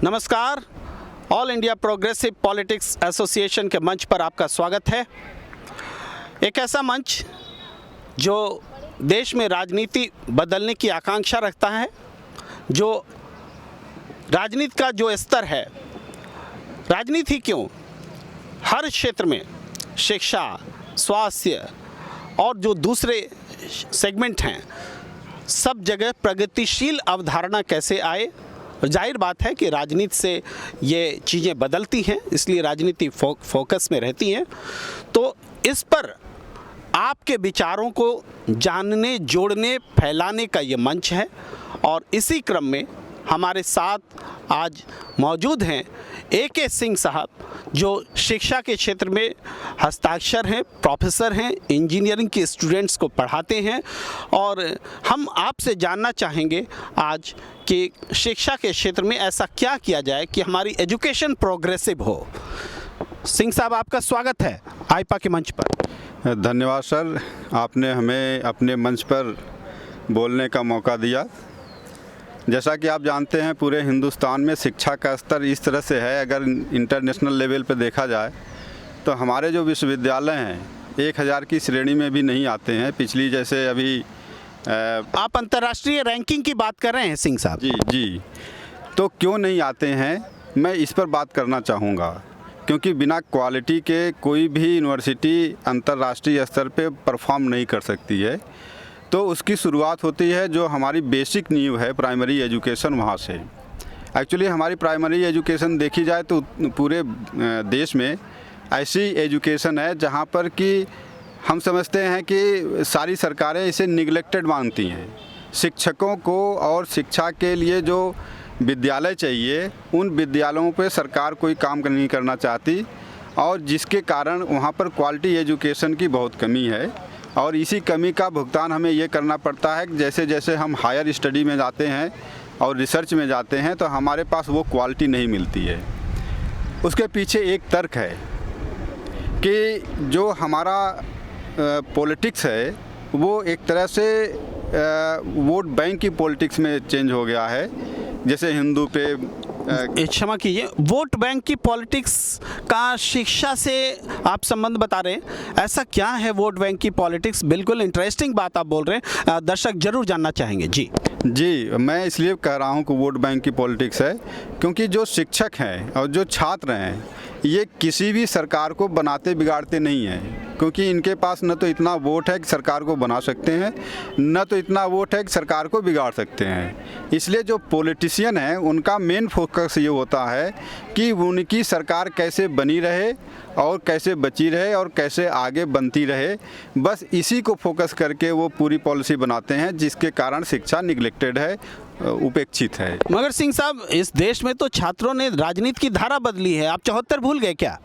नमस्कार, all India progressive politics association के मंच पर आपका स्वागत है। एक ऐसा मंच जो देश में राजनीति बदलने की आकांक्षा रखता है, जो राजनीति का जो स्तर है, राजनीति क्यों हर क्षेत्र में शिक्षा, स्वास्थ्य और जो दूसरे सेगमेंट हैं, सब जगह प्रगतिशील अवधारणा कैसे आए। जाहिर बात है कि राजनीति से ये चीज़ें बदलती हैं, इसलिए राजनीति फोकस में रहती हैं। तो इस पर आपके विचारों को जानने, जोड़ने, फैलाने का ये मंच है और इसी क्रम में हमारे साथ आज मौजूद हैं AK सिंह साहब, जो शिक्षा के क्षेत्र में हस्ताक्षर हैं, प्रोफेसर हैं, इंजीनियरिंग के स्टूडेंट्स को पढ़ाते हैं और हम आपसे जानना चाहेंगे आज कि शिक्षा के क्षेत्र में ऐसा क्या किया जाए कि हमारी एजुकेशन प्रोग्रेसिव हो। सिंह साहब, आपका स्वागत है आईपा के मंच पर। धन्यवाद सर, आपने हमें अपने मंच पर बोलने का मौका दिया। जैसा कि आप जानते हैं, पूरे हिंदुस्तान में शिक्षा का स्तर इस तरह से है, अगर इंटरनेशनल लेवल पर देखा जाए तो हमारे जो विश्वविद्यालय हैं 1000 की श्रेणी में भी नहीं आते हैं। पिछली जैसे अभी आप अंतर्राष्ट्रीय रैंकिंग की बात कर रहे हैं सिंह साहब? जी, तो क्यों नहीं आते हैं, मैं इस पर बात करना चाहूँगा। क्योंकि बिना क्वालिटी के कोई भी यूनिवर्सिटी अंतर्राष्ट्रीय स्तर पे परफॉर्म नहीं कर सकती है। तो उसकी शुरुआत होती है जो हमारी बेसिक नींव है, प्राइमरी एजुकेशन, वहाँ से। एक्चुअली हमारी प्राइमरी एजुकेशन देखी जाए तो पूरे देश में ऐसी एजुकेशन है जहाँ पर कि हम समझते हैं कि सारी सरकारें इसे निगलेक्टेड मानती हैं। शिक्षकों को और शिक्षा के लिए जो विद्यालय चाहिए, उन विद्यालयों पे सरकार कोई काम नहीं करना चाहती और जिसके कारण वहाँ पर क्वालिटी एजुकेशन की बहुत कमी है। और इसी कमी का भुगतान हमें ये करना पड़ता है कि जैसे जैसे हम हायर स्टडी में जाते हैं और रिसर्च में जाते हैं तो हमारे पास वो क्वालिटी नहीं मिलती है। उसके पीछे एक तर्क है कि जो हमारा पॉलिटिक्स है वो एक तरह से वोट बैंक की पॉलिटिक्स में चेंज हो गया है। जैसे हिंदू पे क्षमा कीजिए, वोट बैंक की पॉलिटिक्स का शिक्षा से आप संबंध बता रहे हैं, ऐसा क्या है वोट बैंक की पॉलिटिक्स? बिल्कुल इंटरेस्टिंग बात आप बोल रहे हैं, दर्शक जरूर जानना चाहेंगे। जी, मैं इसलिए कह रहा हूं कि वोट बैंक की पॉलिटिक्स है क्योंकि जो शिक्षक हैं और जो छात्र हैं ये किसी भी सरकार को बनाते बिगाड़ते नहीं हैं। क्योंकि इनके पास न तो इतना वोट है कि सरकार को बना सकते हैं, न तो इतना वोट है कि सरकार को बिगाड़ सकते हैं। इसलिए जो पॉलिटिशियन हैं उनका मेन फोकस ये होता है कि उनकी सरकार कैसे बनी रहे और कैसे बची रहे और कैसे आगे बनती रहे। बस इसी को फोकस करके वो पूरी पॉलिसी बनाते हैं, जिसके कारण शिक्षा निगलेक्टेड है, उपेक्षित है। मगर सिंह साहब, इस देश में तो छात्रों ने राजनीति की धारा बदली है, आप 74 भूल गए क्या?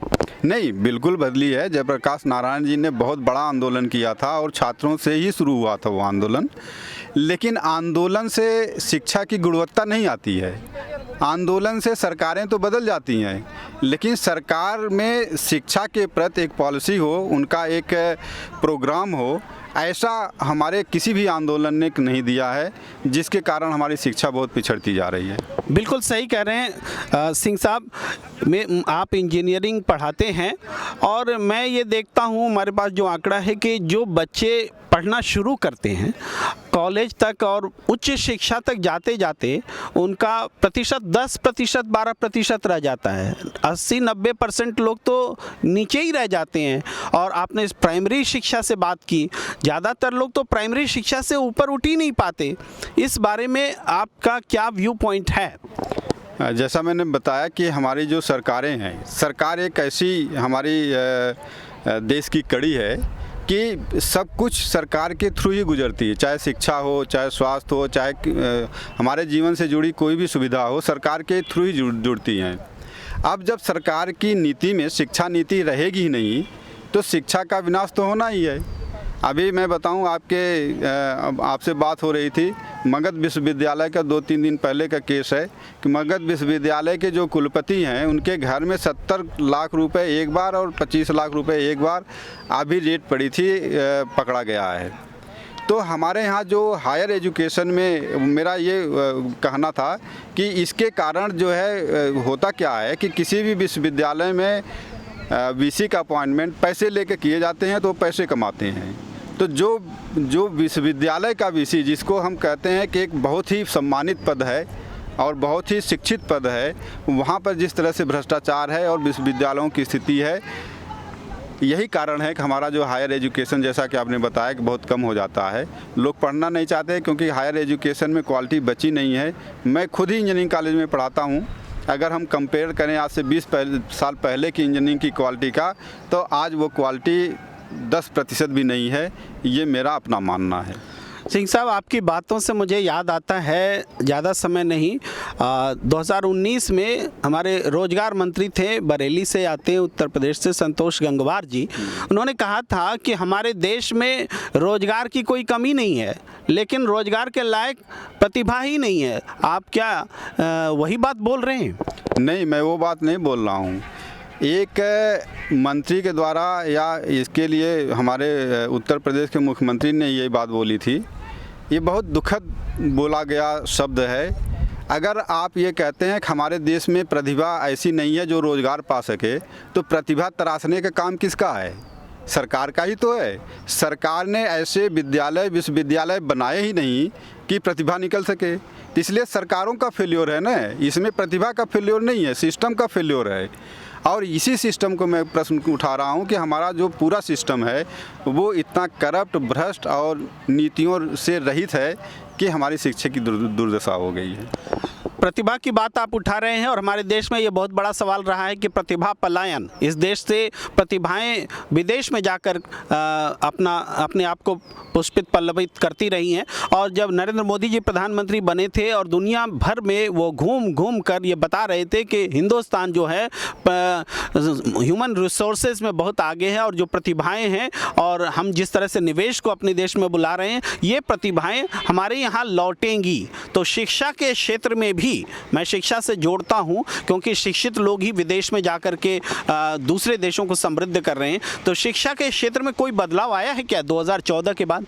नहीं, बिल्कुल बदली है। जयप्रकाश नारायण जी ने बहुत बड़ा आंदोलन किया था और छात्रों से ही शुरू हुआ था वो आंदोलन। लेकिन आंदोलन से शिक्षा की गुणवत्ता नहीं आती है। आंदोलन से सरकारें तो बदल जाती हैं, लेकिन सरकार में शिक्षा के प्रति एक पॉलिसी हो, उनका एक प्रोग्राम हो, ऐसा हमारे किसी भी आंदोलन ने नहीं दिया है, जिसके कारण हमारी शिक्षा बहुत पिछड़ती जा रही है। बिल्कुल सही कह रहे हैं सिंह साहब। आप इंजीनियरिंग पढ़ाते हैं और मैं ये देखता हूँ, हमारे पास जो आंकड़ा है कि जो बच्चे पढ़ना शुरू करते हैं कॉलेज तक और उच्च शिक्षा तक जाते जाते उनका प्रतिशत 10%, 12% रह जाता है। 80-90% लोग तो नीचे ही रह जाते हैं। और आपने इस प्राइमरी शिक्षा से बात की, ज़्यादातर लोग तो प्राइमरी शिक्षा से ऊपर उठ ही नहीं पाते। इस बारे में आपका क्या व्यू पॉइंट है? जैसा मैंने बताया कि हमारी जो सरकारें हैं, सरकार एक ऐसी हमारी देश की कड़ी है कि सब कुछ सरकार के थ्रू ही गुजरती है। चाहे शिक्षा हो, चाहे स्वास्थ्य हो, चाहे हमारे जीवन से जुड़ी कोई भी सुविधा हो, सरकार के थ्रू ही जुड़ती हैं। अब जब सरकार की नीति में शिक्षा नीति रहेगी ही नहीं तो शिक्षा का विनाश तो होना ही है। अभी मैं बताऊं, आपसे बात हो रही थी मगध विश्वविद्यालय का 2-3 दिन पहले का केस है कि मगध विश्वविद्यालय के जो कुलपति हैं उनके घर में 70 लाख रुपए एक बार और 25 लाख रुपए एक बार अभी रेट पड़ी थी, पकड़ा गया है। तो हमारे यहाँ जो हायर एजुकेशन में मेरा ये कहना था कि इसके कारण जो है होता क्या है कि किसी भी विश्वविद्यालय में वीसी का अपॉइंटमेंट पैसे लेके किए जाते हैं तो पैसे कमाते हैं। तो जो विश्वविद्यालय का वीसी, जिसको हम कहते हैं कि एक बहुत ही सम्मानित पद है और बहुत ही शिक्षित पद है, वहाँ पर जिस तरह से भ्रष्टाचार है और विश्वविद्यालयों की स्थिति है, यही कारण है कि हमारा जो हायर एजुकेशन, जैसा कि आपने बताया, कि बहुत कम हो जाता है। लोग पढ़ना नहीं चाहते क्योंकि हायर एजुकेशन में क्वालिटी बची नहीं है। मैं खुद ही इंजीनियरिंग कॉलेज में पढ़ाता हूँ। अगर हम कंपेयर करें आज से 20 साल पहले की इंजीनियरिंग की क्वालिटी का, तो आज वो क्वालिटी 10% भी नहीं है। ये मेरा अपना मानना है। सिंह साहब, आपकी बातों से मुझे याद आता है, ज़्यादा समय नहीं, 2019 में हमारे रोजगार मंत्री थे, बरेली से आते हैं, उत्तर प्रदेश से, संतोष गंगवार जी। उन्होंने कहा था कि हमारे देश में रोजगार की कोई कमी नहीं है, लेकिन रोजगार के लायक प्रतिभा ही नहीं है। आप क्या वही बात बोल रहे हैं? नहीं, मैं वो बात नहीं बोल रहा हूँ। एक मंत्री के द्वारा या इसके लिए हमारे उत्तर प्रदेश के मुख्यमंत्री ने ये बात बोली थी। ये बहुत दुखद बोला गया शब्द है। अगर आप ये कहते हैं कि हमारे देश में प्रतिभा ऐसी नहीं है जो रोज़गार पा सके, तो प्रतिभा तराशने का काम किसका है? सरकार का ही तो है। सरकार ने ऐसे विश्वविद्यालय बनाए ही नहीं कि प्रतिभा निकल सके। इसलिए सरकारों का फेल्योर है ना, इसमें प्रतिभा का फेल्योर नहीं है, सिस्टम का फेल्योर है। और इसी सिस्टम को मैं प्रश्न उठा रहा हूँ कि हमारा जो पूरा सिस्टम है वो इतना करप्ट, भ्रष्ट और नीतियों से रहित है कि हमारी शिक्षा की दुर्दशा हो गई है। प्रतिभा की बात आप उठा रहे हैं और हमारे देश में ये बहुत बड़ा सवाल रहा है कि प्रतिभा पलायन, इस देश से प्रतिभाएं विदेश में जाकर अपने आप को पुष्पित पल्लवित करती रही हैं। और जब नरेंद्र मोदी जी प्रधानमंत्री बने थे और दुनिया भर में वो घूम घूम कर ये बता रहे थे कि हिंदुस्तान जो है ह्यूमन रिसोर्सेज में बहुत आगे है और जो प्रतिभाएं हैं और हम जिस तरह से निवेश को अपने देश में बुला रहे हैं, ये प्रतिभाएं हमारे यहाँ लौटेंगी। तो शिक्षा के क्षेत्र में भी मैं शिक्षा से जोड़ता हूं, क्योंकि शिक्षित लोग ही विदेश में जाकर के दूसरे देशों को समृद्ध कर रहे हैं। तो शिक्षा के क्षेत्र में कोई बदलाव आया है क्या 2014 के बाद?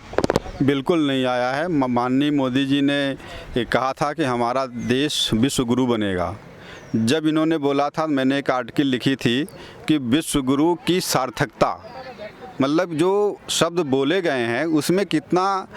बिल्कुल नहीं आया है। माननीय मोदी जी ने कहा था कि हमारा देश विश्व गुरु बनेगा। जब इन्होंने बोला था, मैंने एक आर्टिकल लिखी थी कि विश्व गुरु की सार्थकता, मतलब जो शब्द बोले गए हैं उसमें कितना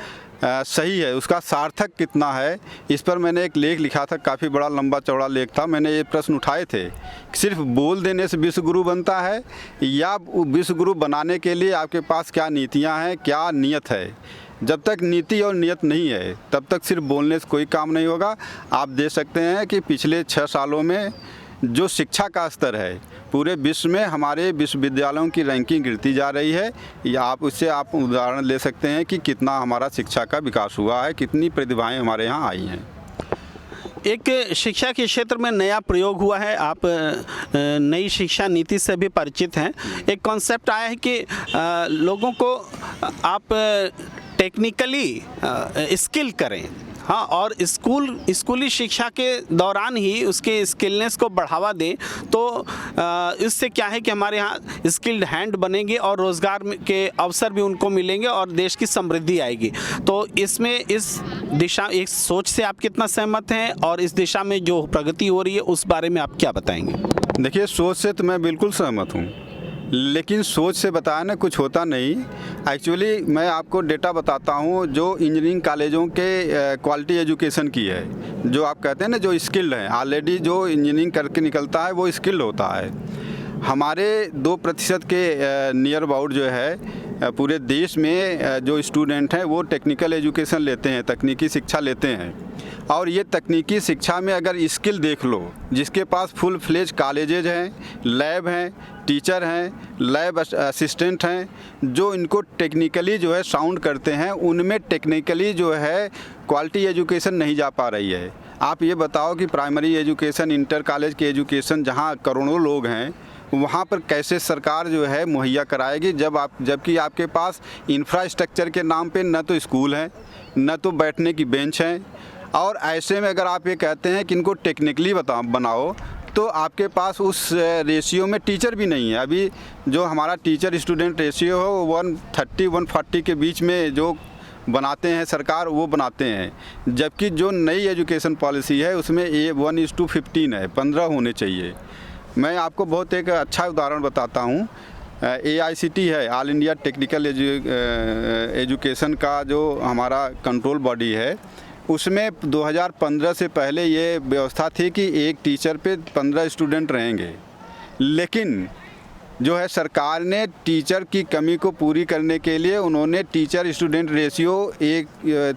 सही है, उसका सार्थक कितना है, इस पर मैंने एक लेख लिखा था। काफ़ी बड़ा लंबा चौड़ा लेख था। मैंने ये प्रश्न उठाए थे, सिर्फ बोल देने से विश्वगुरु बनता है या विश्वगुरु बनाने के लिए आपके पास क्या नीतियां हैं, क्या नियत है? जब तक नीति और नियत नहीं है तब तक सिर्फ बोलने से कोई काम नहीं होगा। आप देख सकते हैं कि पिछले 6 सालों में जो शिक्षा का स्तर है पूरे विश्व में, हमारे विश्वविद्यालयों की रैंकिंग गिरती जा रही है। या आप उससे आप उदाहरण ले सकते हैं कि कितना हमारा शिक्षा का विकास हुआ है, कितनी प्रतिभाएं हमारे यहाँ आई हैं। एक शिक्षा के क्षेत्र में नया प्रयोग हुआ है, आप नई शिक्षा नीति से भी परिचित हैं। एक कॉन्सेप्ट आया है कि लोगों को आप टेक्निकली स्किल करें, हाँ, और स्कूली शिक्षा के दौरान ही उसके स्किलनेस को बढ़ावा दें। तो इससे क्या है कि हमारे यहाँ स्किल्ड हैंड बनेंगे और रोज़गार के अवसर भी उनको मिलेंगे और देश की समृद्धि आएगी। तो इसमें इस दिशा, इस सोच से आप कितना सहमत हैं और इस दिशा में जो प्रगति हो रही है उस बारे में आप क्या बताएंगे? देखिए, सोच से तो मैं बिल्कुल सहमत हूँ, लेकिन सोच से बताया ना कुछ होता नहीं। एक्चुअली मैं आपको डेटा बताता हूँ जो इंजीनियरिंग कॉलेजों के क्वालिटी एजुकेशन की है। जो आप कहते हैं ना, जो स्किल्ड हैं, ऑलरेडी जो इंजीनियरिंग करके निकलता है वो स्किल्ड होता है। हमारे 2% के नियर अबाउट जो है पूरे देश में जो स्टूडेंट हैं वो टेक्निकल एजुकेशन लेते हैं, तकनीकी शिक्षा लेते हैं। और ये तकनीकी शिक्षा में अगर स्किल देख लो, जिसके पास फुल फ्लेज कॉलेजेज हैं, लैब हैं, टीचर हैं, लैब असिस्टेंट हैं, जो इनको टेक्निकली जो है साउंड करते हैं, उनमें टेक्निकली जो है क्वालिटी एजुकेशन नहीं जा पा रही है। आप ये बताओ कि प्राइमरी एजुकेशन, इंटर कॉलेज की एजुकेशन जहाँ करोड़ों लोग हैं वहाँ पर कैसे सरकार जो है मुहैया कराएगी, जबकि आपके पास इंफ्रास्ट्रक्चर के नाम पे न तो स्कूल हैं, न तो बैठने की बेंच हैं। और ऐसे में अगर आप ये कहते हैं कि इनको टेक्निकली बनाओ, तो आपके पास उस रेशियो में टीचर भी नहीं है। अभी जो हमारा टीचर स्टूडेंट रेशियो हो 130-140 के बीच में जो बनाते हैं सरकार वो बनाते हैं, जबकि जो नई एजुकेशन पॉलिसी है उसमें 1:15 है, 15 होने चाहिए। मैं आपको बहुत एक अच्छा उदाहरण बताता हूँ। AICT है, ऑल इंडिया टेक्निकल एजुकेशन का जो हमारा कंट्रोल बॉडी है, उसमें 2015 से पहले ये व्यवस्था थी कि एक टीचर पे 15 स्टूडेंट रहेंगे। लेकिन जो है सरकार ने टीचर की कमी को पूरी करने के लिए उन्होंने टीचर स्टूडेंट रेशियो एक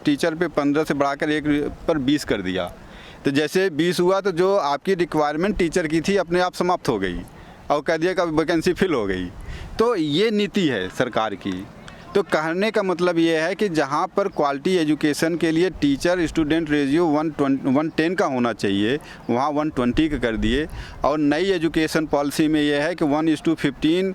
टीचर पे 15 से बढ़ाकर 1 पर 20 कर दिया। तो जैसे 20 हुआ तो जो आपकी रिक्वायरमेंट टीचर की थी अपने आप समाप्त हो गई और कह दिया कि वैकेंसी फिल हो गई। तो ये नीति है सरकार की। तो कहने का मतलब ये है कि जहाँ पर क्वालिटी एजुकेशन के लिए टीचर स्टूडेंट रेशियो 110 का होना चाहिए, वहाँ 120 का कर दिए। और नई एजुकेशन पॉलिसी में ये है कि 1:15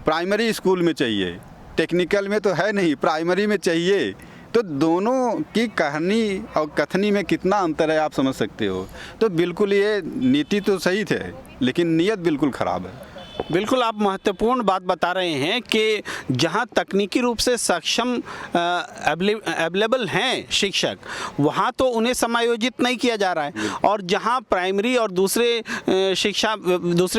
प्राइमरी स्कूल में चाहिए, टेक्निकल में तो है नहीं, प्राइमरी में चाहिए। तो दोनों की कहानी और कथनी में कितना अंतर है आप समझ सकते हो। तो बिल्कुल ये नीति तो सही थे, लेकिन नीयत बिल्कुल ख़राब है। बिल्कुल आप महत्वपूर्ण बात बता रहे हैं कि जहां तकनीकी रूप से सक्षम अवेलेबल हैं शिक्षक, वहां तो उन्हें समायोजित नहीं किया जा रहा है, और जहां प्राइमरी और दूसरी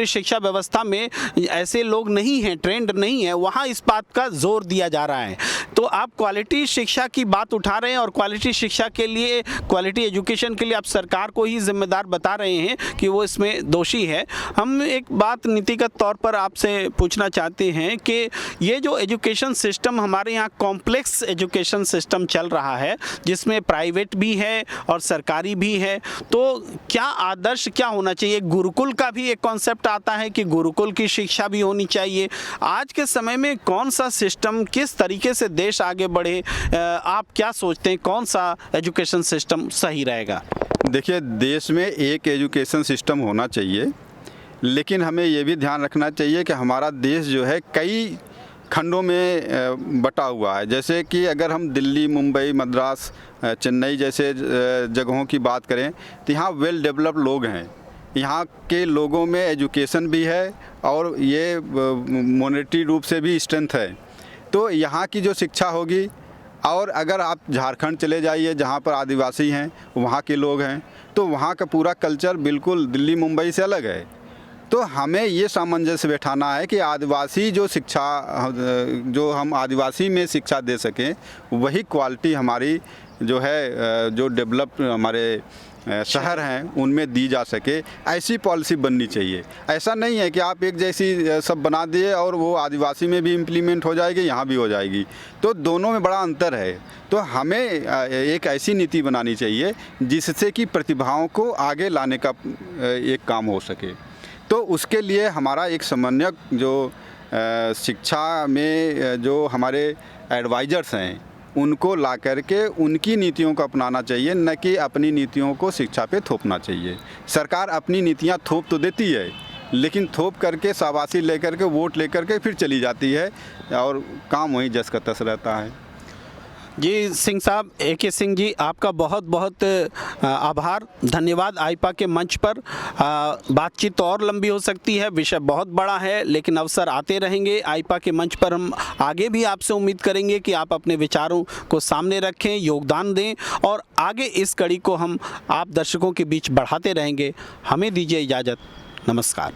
शिक्षा व्यवस्था में ऐसे लोग नहीं हैं, ट्रेंड नहीं है, वहां इस बात का जोर दिया जा रहा है। तो आप क्वालिटी शिक्षा की बात उठा रहे हैं और क्वालिटी शिक्षा के लिए, क्वालिटी एजुकेशन के लिए आप सरकार को ही जिम्मेदार बता रहे हैं कि वो इसमें दोषी है। हम एक बात नीतिगत तौर पर आपसे पूछना चाहते हैं कि ये जो एजुकेशन सिस्टम हमारे यहाँ कॉम्प्लेक्स एजुकेशन सिस्टम चल रहा है, जिसमें प्राइवेट भी है और सरकारी भी है, तो क्या आदर्श क्या होना चाहिए? गुरुकुल का भी एक कॉन्सेप्ट आता है कि गुरुकुल की शिक्षा भी होनी चाहिए। आज के समय में कौन सा सिस्टम, किस तरीके से देश आगे बढ़े, आप क्या सोचते हैं कौन सा एजुकेशन सिस्टम सही रहेगा? देखिए, देश में एक एजुकेशन सिस्टम होना चाहिए, लेकिन हमें ये भी ध्यान रखना चाहिए कि हमारा देश जो है कई खंडों में बटा हुआ है। जैसे कि अगर हम दिल्ली, मुंबई, मद्रास, चेन्नई जैसे जगहों की बात करें तो यहाँ वेल डेवलप्ड लोग हैं, यहाँ के लोगों में एजुकेशन भी है और ये मॉनेटरी रूप से भी स्ट्रेंथ है। तो यहाँ की जो शिक्षा होगी, और अगर आप झारखंड चले जाइए जहाँ पर आदिवासी हैं, वहाँ के लोग हैं, तो वहाँ का पूरा कल्चर बिल्कुल दिल्ली मुंबई से अलग है। तो हमें ये सामंजस्य बैठाना है कि आदिवासी जो शिक्षा, जो हम आदिवासी में शिक्षा दे सकें, वही क्वालिटी हमारी जो है, जो डेवलप हमारे शहर हैं उनमें दी जा सके। ऐसी पॉलिसी बननी चाहिए। ऐसा नहीं है कि आप एक जैसी सब बना दिए और वो आदिवासी में भी इम्प्लीमेंट हो जाएगी, यहाँ भी हो जाएगी। तो दोनों में बड़ा अंतर है। तो हमें एक ऐसी नीति बनानी चाहिए जिससे कि प्रतिभाओं को आगे लाने का एक काम हो सके। तो उसके लिए हमारा एक समन्वयक जो शिक्षा में जो हमारे एडवाइज़र्स हैं, उनको ला करके उनकी नीतियों को अपनाना चाहिए, न कि अपनी नीतियों को शिक्षा पे थोपना चाहिए। सरकार अपनी नीतियां थोप तो देती है, लेकिन थोप करके शाबाशी लेकर के, वोट लेकर के फिर चली जाती है और काम वहीं जस का तस रहता है। जी सिंह साहब, AK सिंह जी, आपका बहुत बहुत आभार, धन्यवाद। आईपा के मंच पर बातचीत तो और लंबी हो सकती है, विषय बहुत बड़ा है, लेकिन अवसर आते रहेंगे। आईपा के मंच पर हम आगे भी आपसे उम्मीद करेंगे कि आप अपने विचारों को सामने रखें, योगदान दें, और आगे इस कड़ी को हम आप दर्शकों के बीच बढ़ाते रहेंगे। हमें दीजिए इजाज़त। नमस्कार।